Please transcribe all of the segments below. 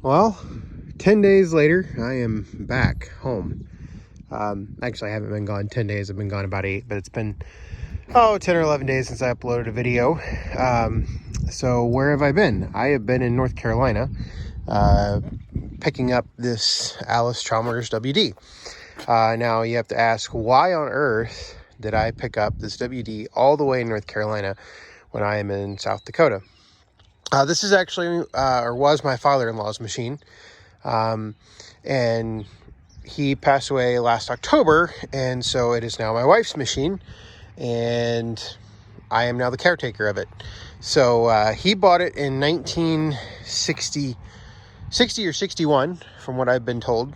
Well, 10 days later, I am back home. Actually, I haven't been gone 10 days. I've been gone about 8, but it's been, 10 or 11 days since I uploaded a video. So where have I been? I have been in North Carolina, picking up this Allis Chalmers WD. Now you have to ask, why on earth did I pick up this WD all the way in North Carolina when I am in South Dakota? This is actually, or was my father-in-law's machine. And he passed away last October, and so it is now my wife's machine, and I am now the caretaker of it. So he bought it in 1960 or 61, from what I've been told,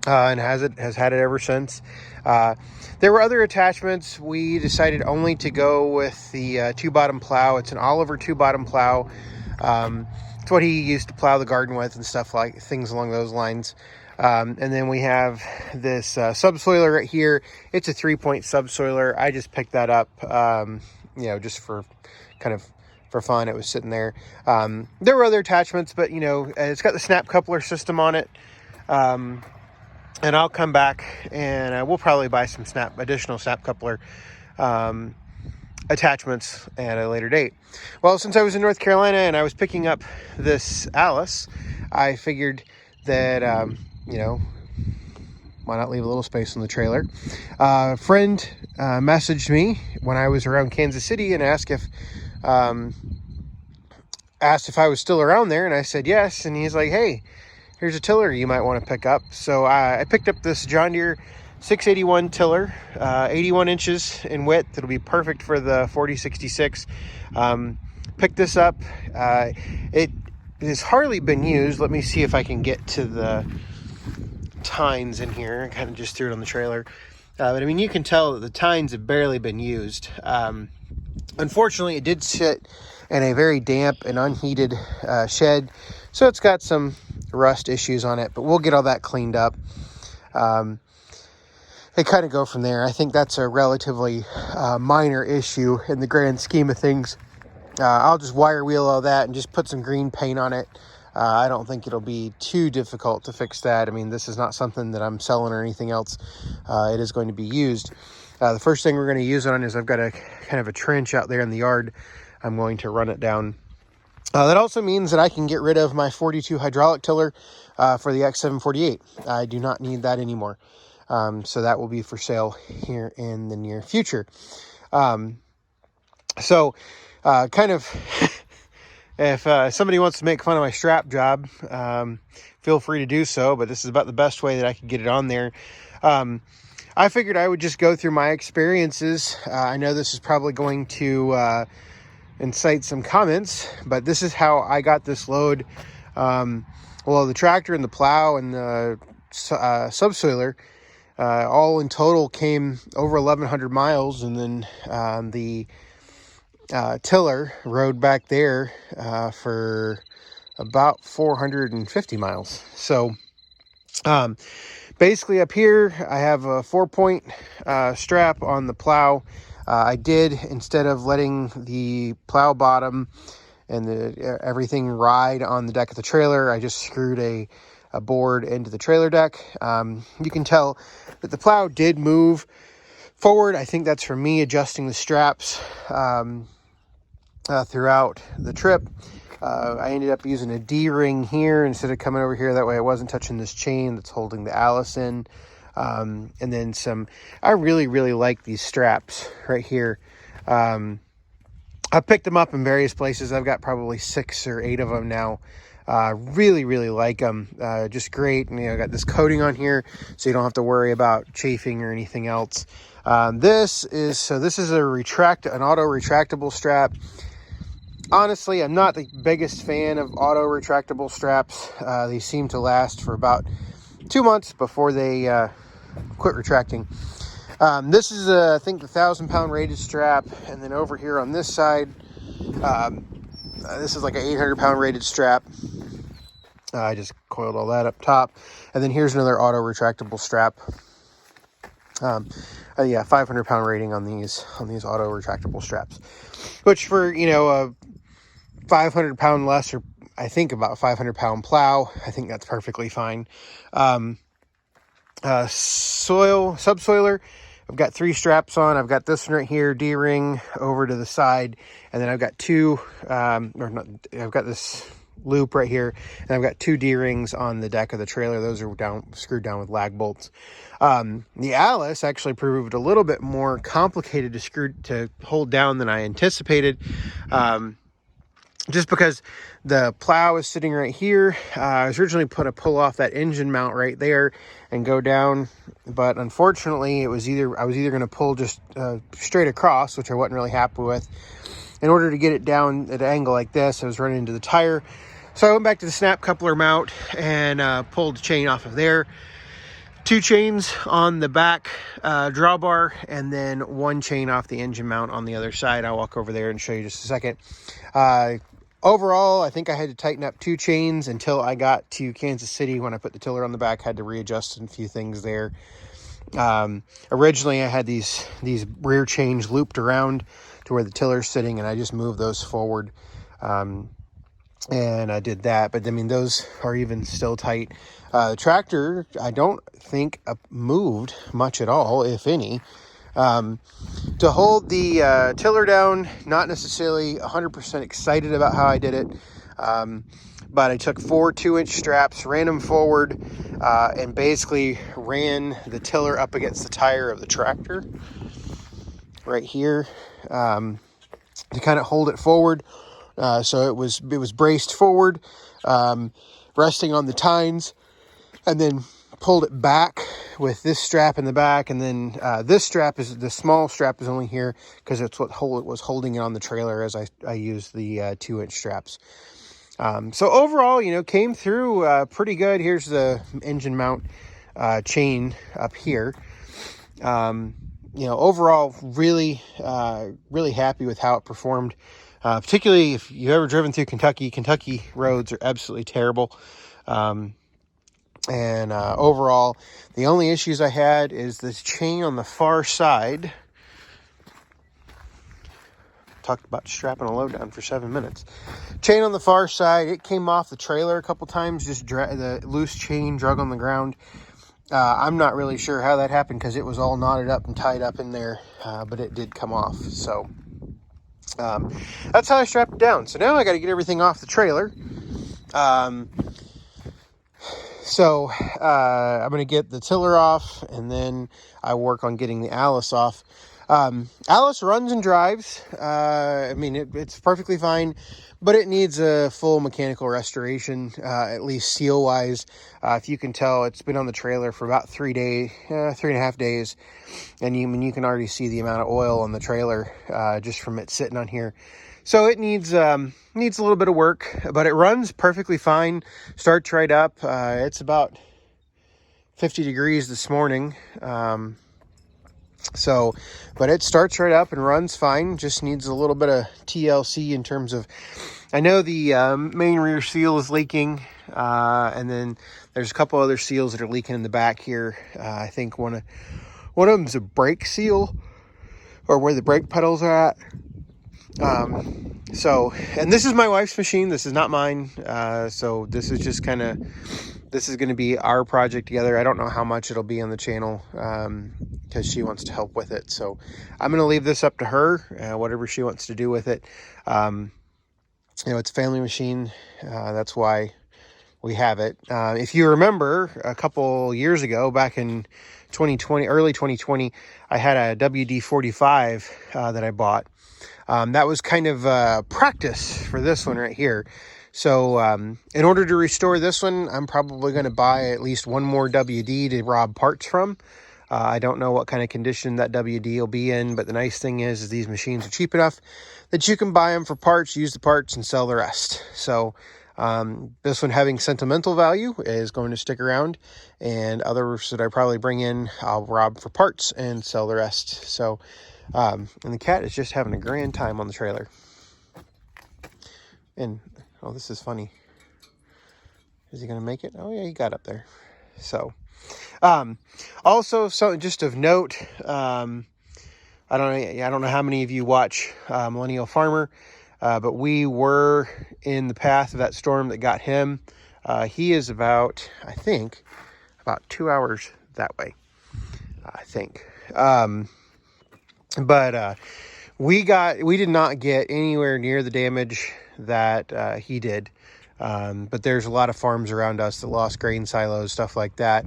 and has had it ever since. There were other attachments. We decided only to go with the two-bottom plow. It's an Oliver two-bottom plow. It's what he used to plow the garden with and stuff, like things along those lines. And then we have this subsoiler right here. It's a 3-point subsoiler. I just picked that up, just for kind of for fun. It was sitting there. There were other attachments, but it's got the snap coupler system on it. And I'll come back and we'll probably buy some additional snap coupler attachments at a later date. Well, since I was in North Carolina and I was picking up this Allis, I figured that, why not leave a little space on the trailer? A friend messaged me when I was around Kansas City and asked if I was still around there, and I said yes. And he's like, hey, here's a tiller you might want to pick up. So I picked up this John Deere 681 tiller, 81 inches in width. It'll be perfect for the 4066. Picked this up. It has hardly been used. Let me see if I can get to the tines in here. I kind of just threw it on the trailer. But I mean, you can tell that the tines have barely been used. Unfortunately, it did sit in a very damp and unheated shed. So it's got some rust issues on it, but we'll get all that cleaned up. They kind of go from there. I think that's a relatively minor issue in the grand scheme of things. I'll just wire wheel all that and just put some green paint on it. I don't think it'll be too difficult to fix that. I mean, this is not something that I'm selling or anything else. It is going to be used. The first thing we're going to use it on is I've got a kind of a trench out there in the yard. I'm going to run it down. That also means that I can get rid of my 42 hydraulic tiller for the X748. I do not need that anymore. So that will be for sale here in the near future. Kind of, if somebody wants to make fun of my strap job, feel free to do so, but this is about the best way that I could get it on there. I figured I would just go through my experiences. I know this is probably going to incite some comments, but this is how I got this load. The tractor and the plow and the subsoiler all in total came over 1,100 miles, and then the tiller rode back there for about 450 miles. So basically up here I have a 4-point strap on the plow. I did, instead of letting the plow bottom and everything ride on the deck of the trailer, I just screwed a board into the trailer deck. You can tell that the plow did move forward. I think that's from me adjusting the straps throughout the trip. I ended up using a D-ring here instead of coming over here. That way I wasn't touching this chain that's holding the Allis in. And then I really, really like these straps right here. I picked them up in various places. I've got probably 6 or 8 of them now. Really, really like them. Just great. And, I got this coating on here, so you don't have to worry about chafing or anything else. This is an auto retractable strap. Honestly, I'm not the biggest fan of auto retractable straps. They seem to last for about 2 months before they quit retracting. This is I think the 1,000-pound rated strap, and then over here on this side, this is like an 800-pound rated strap. I just coiled all that up top, and then here's another auto retractable strap. 500-pound rating on these auto retractable straps, which for a 500-pound less or I think about 500-pound plow. I think that's perfectly fine. Subsoiler. I've got 3 straps on. I've got this one right here, D-ring over to the side, and then I've got 2, I've got this loop right here, and I've got 2 D-rings on the deck of the trailer. Those are screwed down with lag bolts. The Allis actually proved a little bit more complicated to hold down than I anticipated. Just because the plow is sitting right here. I was originally going to pull off that engine mount right there and go down, but unfortunately I was either going to pull just straight across, which I wasn't really happy with. In order to get it down at an angle like this, I was running into the tire. So I went back to the snap coupler mount and pulled the chain off of there. 2 chains on the back drawbar, and then 1 chain off the engine mount on the other side. I'll walk over there and show you just a second. Overall, I think I had to tighten up 2 chains until I got to Kansas City. When I put the tiller on the back, had to readjust a few things there. Originally, I had these rear chains looped around to where the tiller's sitting, and I just moved those forward. And I did that, but I mean, those are even still tight. The tractor, I don't think moved much at all, if any. To hold the tiller down, not necessarily 100% excited about how I did it, but I took 4 2-inch straps, ran them forward, and basically ran the tiller up against the tire of the tractor right here, to kind of hold it forward. So it was braced forward, resting on the tines, and then pulled it back with this strap in the back. And then this strap is the small strap is only here because it's what was holding it on the trailer as I used the 2-inch straps. So overall, came through pretty good. Here's the engine mount chain up here. Overall, really happy with how it performed. Particularly if you've ever driven through Kentucky. Kentucky roads are absolutely terrible. Overall, the only issues I had is this chain on the far side. Talked about strapping a load down for 7 minutes. Chain on the far side, it came off the trailer a couple times, just the loose chain drug on the ground. I'm not really sure how that happened because it was all knotted up and tied up in there, but it did come off. So that's how I strapped it down. So now I got to get everything off the trailer. So I'm going to get the tiller off, and then I work on getting the Allis off. Allis runs and drives. It's perfectly fine, but it needs a full mechanical restoration, at least seal wise. If you can tell, it's been on the trailer for about 3.5 days. And you can already see the amount of oil on the trailer, just from it sitting on here. So it needs a little bit of work, but it runs perfectly fine. Starts right up. It's about 50 degrees this morning. But it starts right up and runs fine. Just needs a little bit of TLC in terms of, I know the main rear seal is leaking, and then there's a couple other seals that are leaking in the back here. I think one of them is a brake seal, or where the brake pedals are at. And this is my wife's machine. This is not mine. So this is just this is going to be our project together. I don't know how much it'll be on the channel, because she wants to help with it. So I'm going to leave this up to her, whatever she wants to do with it. It's a family machine. That's why we have it. If you remember a couple years ago, back in 2020, early 2020, I had a WD-45 that I bought. That was kind of practice for this one right here. So in order to restore this one, I'm probably going to buy at least one more WD to rob parts from. I don't know what kind of condition that WD will be in, but the nice thing is these machines are cheap enough that you can buy them for parts, use the parts, and sell the rest. So this one, having sentimental value, is going to stick around, and others that I probably bring in, I'll rob for parts and sell the rest. So and the cat is just having a grand time on the trailer. And oh, this is funny. Is he gonna make it? Oh yeah, he got up there. So also, so just of note, I don't know how many of you watch Millennial Farmer. but we were in the path of that storm that got him. He is about, I think, about 2 hours that way, I think. But we did not get anywhere near the damage that he did. But there's a lot of farms around us that lost grain silos, stuff like that.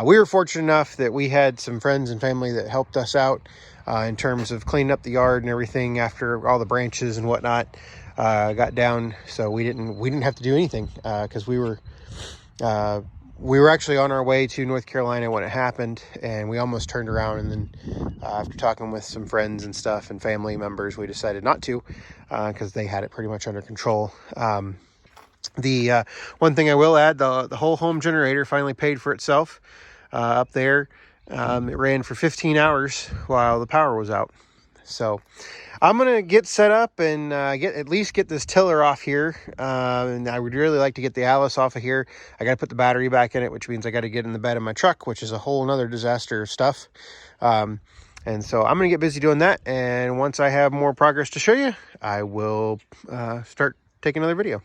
We were fortunate enough that we had some friends and family that helped us out in terms of cleaning up the yard and everything after all the branches and whatnot got down. So we didn't have to do anything because we were actually on our way to North Carolina when it happened, and we almost turned around, and then after talking with some friends and stuff and family members, we decided not to because they had it pretty much under control. The one thing I will add, the whole home generator finally paid for itself up there. It ran for 15 hours while the power was out. So I'm going to get set up and at least get this tiller off here. And I would really like to get the Allis off of here. I got to put the battery back in it, which means I got to get in the bed of my truck, which is a whole nother disaster of stuff. And so I'm going to get busy doing that. And once I have more progress to show you, I will start taking another video.